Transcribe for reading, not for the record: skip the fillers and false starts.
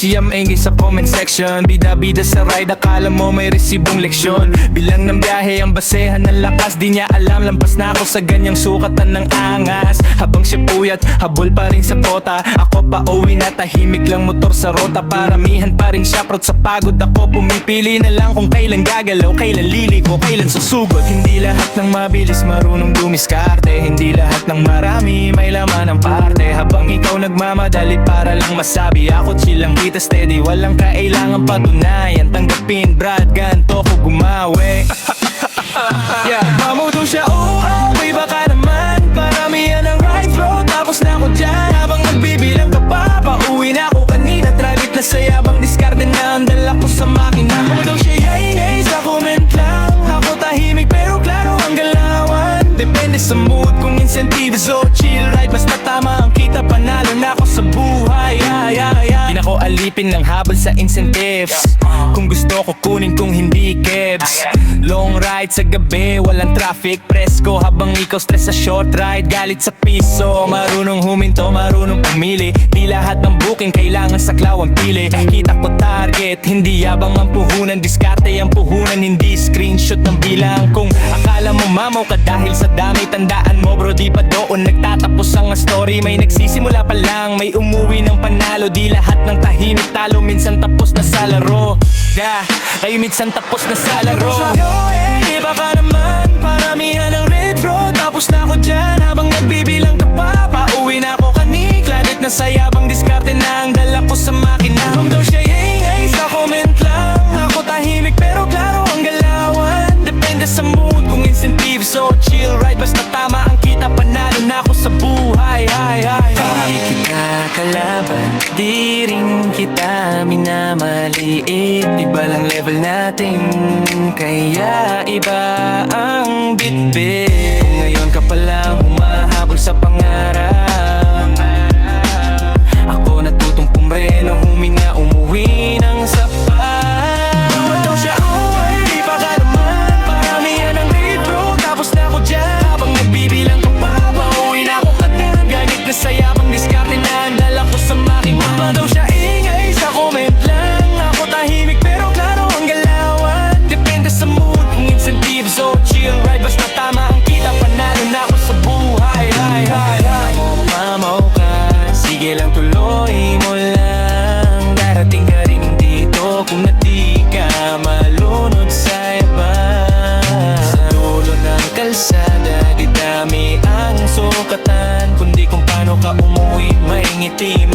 siyam engage sa comment section. Bida-bida sa ride, akala mo may resibong leksyon. Bilang ng biyahe ang basehan ng lakas, di niya alam lampas na ako sa ganyang sukatan ng angas. Habang siya puyat, habol pa rin sa kota. Ako pa uwi na tahimik lang motor sa rota. Paramihan pa rin siya, proud sa pagod ako. Pumipili na lang kung kailan gagalaw, kailan liliko, kailan susugod. Hindi lahat ng mabilis marunong dumiskarte. Hindi lahat ng marami may laman ng parte. Habang ikaw nagmamadali para lang masabi, ako chill lang kita steady, walang kailangan patunayan. Tanggapin brad, ganto ko gumawi. Yeah, mamuto siya, oh, may baka naman paramihan ng ride bro. Tapos na ako dyan, habang nagbibilang ka pa. Pauwi na ako kanina, traffic na saya. Bang diskarte na ang dala ko sa makina. Mamuto siya, yay, sa comment lang. Ako tahimik pero klaro ang galawan. Depende sa mood, kung incentive so chill ride. Basta tama ang kita, panalo na ako sa buhay. Di na ko alipin ng habol sa incentives. Kung gusto ko kunin, kung hindi kebs. Long ride sa gabi, walang traffic. Presko habang ikaw stress sa short ride. Galit sa piso, marunong huminto, marunong pumili. Di lahat ng booking kailangan saklaw ang pili. Kita ko target, hindi yabang ang puhunan. Diskarte ang puhunan, hindi screenshot ng bilang. Kung akala mo mamaw ka dahil sa dami, tandaan mo bro, di pa doon nagtatapos ang story. May nagsisimula pa lang, may umuwi ng panalo. Di lahat ng tahimik talo, minsan tapos na sa laro. Ay minsan tapos na sa laro. Di baka naman paramihan ng retro. Tapos na ako dyan habang nagbibilang ka pa. Pauwi na ako kanik, lalit na sayabang diskarte na ang dala ko sa makina. Kung daw siya yay, sa comment lang. Ako tahimik pero klaro ang galawan. Depende sa mood, kung incentive so chill ride. Basta tama ang kita, panalo na ako sa buhay. Di kita kalaban, di rin kita minamaliit. Iba lang level natin, kaya iba ang bitbit. Ngayon ka palang humahabol sa pangarap. Ako natutong pumreno, huminga, umuwi ng sapat. Daw siya, oh, di pa ka naman paramihan ng retro. Tapos na ako dyan, habang nagbibilang ka pa. Pauwi na ako katan, ganit na sayabang diskarte na ang dala ko sa makina. Daw siya, ingay sa comment lang. Ako tahimik pero klaro ang galawan. Depende sa mood, kung incentive so chill ride. Basta tama ang kita, panalo na ako sa buhay. Mamaw ka, sige lang tuloy mo lang. Darating ka rin dito kung na di ka malunod sa iba. Sa dulo ng kalsada, di dami ang sukatan, kundi kung paano ka umuwi, may ngiti.